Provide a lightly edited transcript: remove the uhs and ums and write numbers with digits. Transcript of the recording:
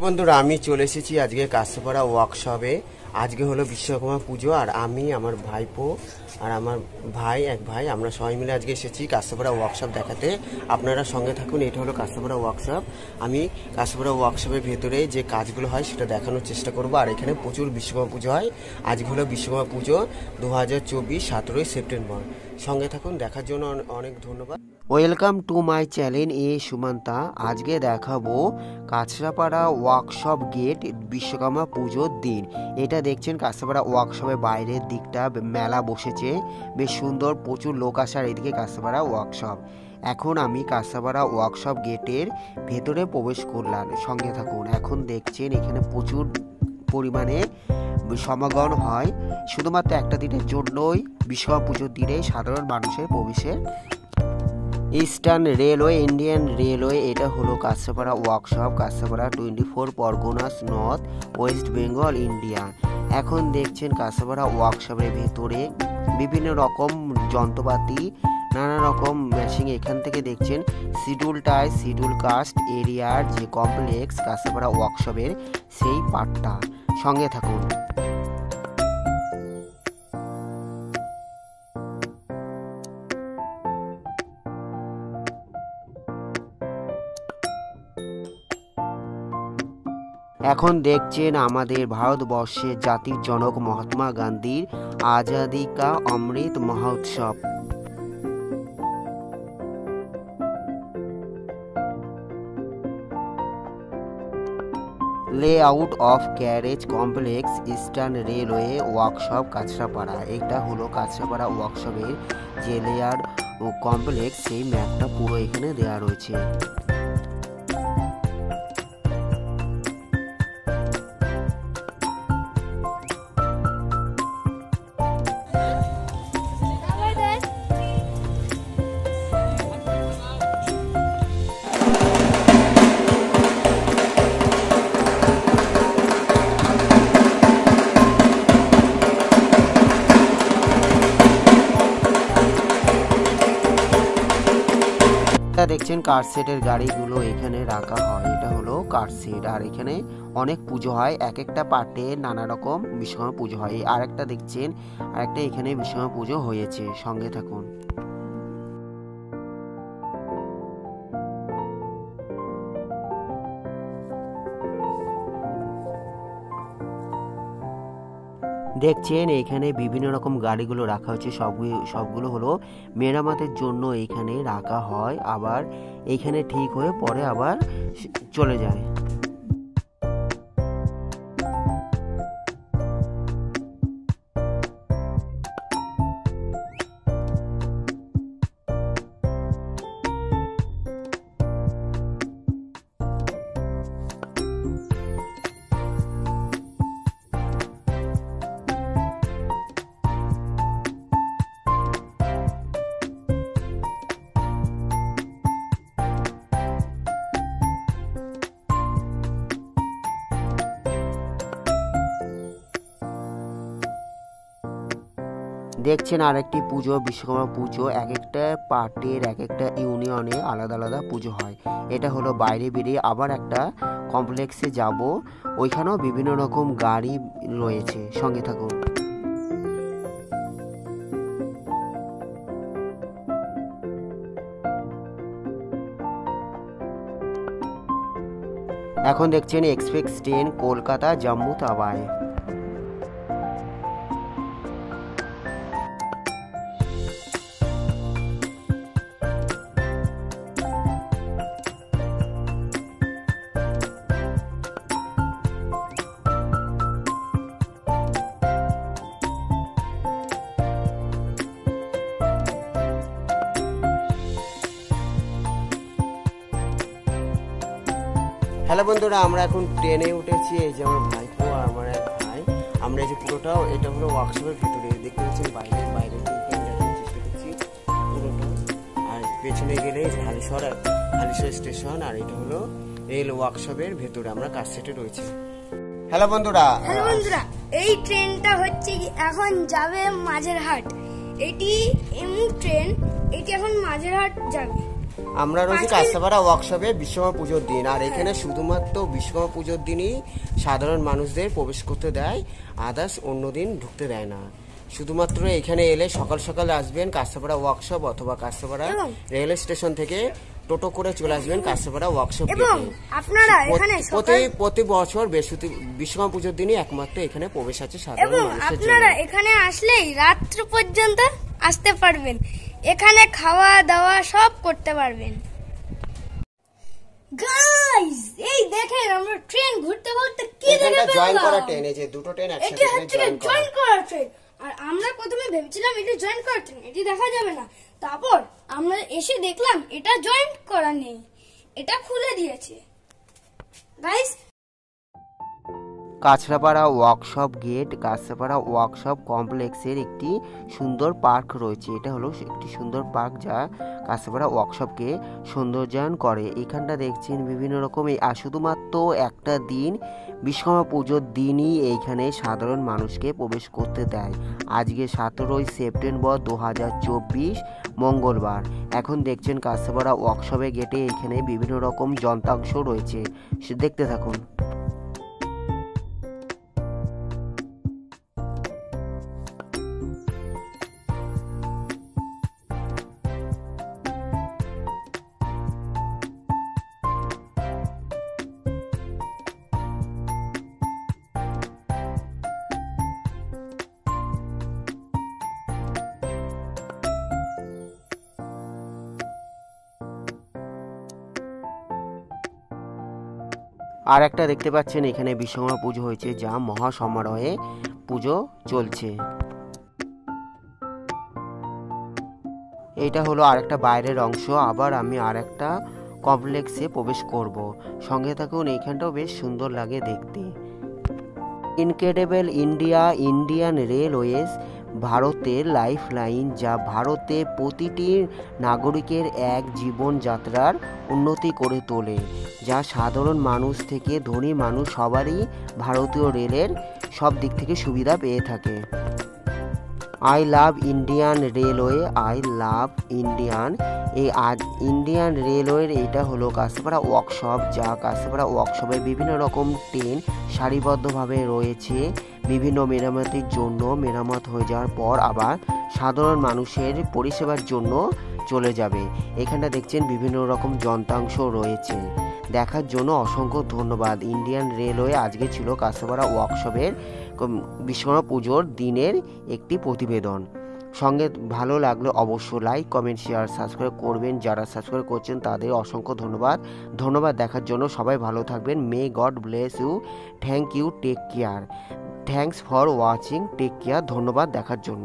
বন্ধুরা, আমি চলে এসেছি আজকে কাছড়াপাড়া ওয়ার্কশপে। আজকে হলো বিশ্বকর্মা পুজো, আর আমি, আমার ভাইপো আর আমার এক ভাই আমরা সবাই মিলে আজকে এসেছি কাছড়াপাড়া ওয়ার্কশপ দেখাতে। আপনারা সঙ্গে থাকুন। এটা হলো কাছড়াপাড়া ওয়ার্কশপ। আমি কাছড়াপাড়া ওয়ার্কশপের ভেতরে যে কাজগুলো হয় সেটা দেখানোর চেষ্টা করব। আর এখানে প্রচুর বিশ্বকর্মা পুজো হয়। আজকে হলো বিশ্বকর্মা পুজো 2024 17ই সেপ্টেম্বর। সঙ্গে থাকুন, দেখার জন্য অনেক ধন্যবাদ। ওয়েলকাম টু মাই চ্যানেল এ সুমান্তা। আজকে দেখাবো কাছড়াপাড়া ওয়ার্কশপ গেট বিশ্বকর্মা পুজোর দিন। এটা দেখছেন কাছড়াপাড়া ওয়ার্কশপের বাইরের দিকটা মেলা বসেছে, বেশ সুন্দর, প্রচুর লোক আসার এদিকে কাছড়াপাড়া ওয়ার্কশপ। এখন আমি কাছড়াপাড়া ওয়ার্কশপ গেটের ভেতরে প্রবেশ করলাম, সঙ্গে থাকুন। এখন দেখছেন এখানে প্রচুর পরিমাণে সমাগম হয়, শুধুমাত্র একটা দিনের জন্যই, বিশ্বকর্মা পুজোর দিনে সাধারণ মানুষের প্রবেশের। ইস্টার্ন রেলওয়ে, ইন্ডিয়ান রেলওয়ে, এটা হলো Kanchrapara workshop, Kanchrapara 24 Parganas, north West Bengal, India. এখন দেখছেন কাছড়াপাড়া ওয়ার্কশপের ভেতরে বিভিন্ন রকম যন্ত্রপাতি, নানা রকম মেশিন। এখান থেকে দেখছেন শিডিউল টাই, শিডিউল কাস্ট এরিয়ার যে কমপ্লেক্স কাছড়াপাড়া ওয়ার্কশপের, সেই পার্টটা। সঙ্গে থাকুন। এখন দেখছেন আমাদের ভারতবর্ষের জাতির জনক মহাত্মা গান্ধীর Azadi ka Amrit Mahotsav. Layout of carriage complex, eastern railway workshop, Kanchrapara. এটা হলো কাছড়াপাড়া ওয়ার্কশপের যে লেয়ার কমপ্লেক্স, সেই ম্যাপটা পুরো এখানে দেওয়া রয়েছে। দেখছেন কার সেটের গাড়িগুলো এখানে রাখা হয়, এটা হলো কার সেট। আর এখানে অনেক পুজো হয়, এক একটা পার্টে নানা রকম বিশ্বকর্মা পুজো হয়। আর একটা দেখছেন, আর একটা এখানে বিশ্বকর্মা পুজো হয়েছে। সঙ্গে থাকুন। দেখছেন এখানে বিভিন্ন রকম গাড়িগুলো রাখা হচ্ছে, সবগুলো হলো মেরামতের জন্য এখানে রাখা হয়, আবার এখানে ঠিক হয়ে পরে আবার চলে যায়। দেখছেন আরেকটি পুজো, বিশ্বকর্মা পুজো। এক একটা পার্টের, এক একটা ইউনিয়নে আলাদা আলাদা পুজো হয়। এটা হলো বাইরে বেরিয়ে আবার একটা কমপ্লেক্সে যাব, ওইখানেও বিভিন্ন রকম গাড়ি রয়েছে। সঙ্গে থাকুন। এখন দেখছেন express train Kolkata Jammu Tawi. Hello বন্ধুরা, আমরা এখন ট্রেনে উঠেছি। এই যে আমার ভাইপো আর আমার এক ভাই, আমরা এই যে পুরোটাও, এটা হলো ওয়ার্কশপের ভিতরে, দেখতে পাচ্ছেন বাইরে দেখার চেষ্টা করছি পুরোটা। আর পেছনে গেলে হালিশহর স্টেশন, আর এটা হলো রেল ওয়ার্কশপের ভেতরে আমরা কাজ সেটে রয়েছে। হ্যালো বন্ধুরা, এই ট্রেনটা হচ্ছে এখন যাবে মাঝেরহাট। এটি এমু ট্রেন, এটি এখন মাঝেরহাট যাবে। আমরা রয়েছি কাছাপাড়া ওয়ার্কশপে বিশ্বকর্মা পুজোর দিন, আর এখানে শুধুমাত্র বিশ্বকর্মা পুজোর দিনই সাধারণ মানুষদের প্রবেশ করতে দেয়, আদার্স অন্য দিন ঢুকতে দেয় না। শুধুমাত্র এখানে এলে সকাল সকাল আসবেন কাছাপাড়া ওয়ার্কশপ, অথবা কাছাপাড়া রেল স্টেশন থেকে টোটো করে চলে আসবেন কাছাপাড়া ওয়ার্কশপ। এবং আপনারা এখানে প্রতি বছর বিশ্বকর্মা পুজোর দিনই একমাত্র এখানে প্রবেশ আছে সাধারণ এবং মানুষের জন্য। আপনারা এখানে আসলেই রাত্র পর্যন্ত আসতে পারবেন, এখানে খাওয়া দাওয়া সব করতে পারবেন। গাইস এই দেখেন আমরা ট্রেন ঘুরতে ঘুরতে কি দেখে জয়েন করা ট্রেন, এই যে দুটো ট্রেন একসাথে জয়েন করা ট্রেন। আর আমরা প্রথমে ভেবেছিলাম এটা জয়েন করা ট্রেন, এটি দেখা যাবে না। তারপর আমরা এসে দেখলাম এটা জয়েন করা নেই, এটা খুলে দিয়েছে। Guys Kanchrapara workshop gate, Kanchrapara workshop কমপ্লেক্সের একটি সুন্দর পার্ক রয়েছে। এটা হলো একটি সুন্দর পার্ক যা কাছড়াপাড়া ওয়ার্কশপকে সৌন্দর্যায়ন করে। এখানটা দেখছেন বিভিন্ন রকমের, আর শুধুমাত্র একটা দিন বিশ্বকর্মা পুজোর দিনই এইখানে সাধারণ মানুষকে প্রবেশ করতে দেয়। আজকে 17 সেপ্টেম্বর 2024 মঙ্গলবার। এখন দেখছেন কাছড়াপাড়া ওয়ার্কশপের গেটে এখানে বিভিন্ন রকম যন্ত্রাংশ রয়েছে, দেখতে থাকুন। আর একটা দেখতে পাচ্ছেন এখানে বিশ্বকর্মা পুজো হয়েছে, যা মহা সমারোহে পুজো চলছে। এটা হলো আরেকটা বাইরের অংশ। আবার আমি আরেকটা কমপ্লেক্সে প্রবেশ করব, সঙ্গে থাকুন। এইখানটাও বেশ সুন্দর লাগে দেখতে। ইনক্রেডিবল ইন্ডিয়া, ইন্ডিয়ান রেলওয়েজ ভারতের লাইফলাইন, যা ভারতে প্রতিটি নাগরিকের এক জীবনযাত্রার উন্নতি করে তোলে, যা সাধারণ মানুষ থেকে ধনী মানুষ সবারই ভারতীয় রেলের সব দিক থেকে সুবিধা পেয়ে থাকে। I love Indian railway, I love Indian. এই ইন্ডিয়ান রেলওয়ের এটা হলো কাছড়াপাড়া ওয়ার্কশপ, যা কাছড়াপাড়া ওয়ার্কশপে বিভিন্ন রকম ট্রেন সারিবদ্ধভাবে রয়েছে বিভিন্ন মেরামতির জন্য। মেরামত হয়ে যাওয়ার পর আবার সাধারণ মানুষের পরিষেবার জন্য চলে যাবে। এখানটা দেখছেন বিভিন্ন রকম যন্ত্রাংশ রয়েছে। দেখার জন্য অসংখ্য ধন্যবাদ। ইন্ডিয়ান রেলওয়ে আজকে ছিল কাছড়াপাড়া ওয়ার্কশপের বিশ্বকর্মা পুজোর দিনের একটি প্রতিবেদন। সঙ্গে ভালো লাগলে অবশ্যই লাইক, কমেন্ট, শেয়ার, সাবস্ক্রাইব করবেন। যারা সাবস্ক্রাইব করছেন তাদের অসংখ্য ধন্যবাদ দেখার জন্য। সবাই ভালো থাকবেন। May God bless you. Thank you, take care. Thanks for watching, take care. ধন্যবাদ দেখার জন্য।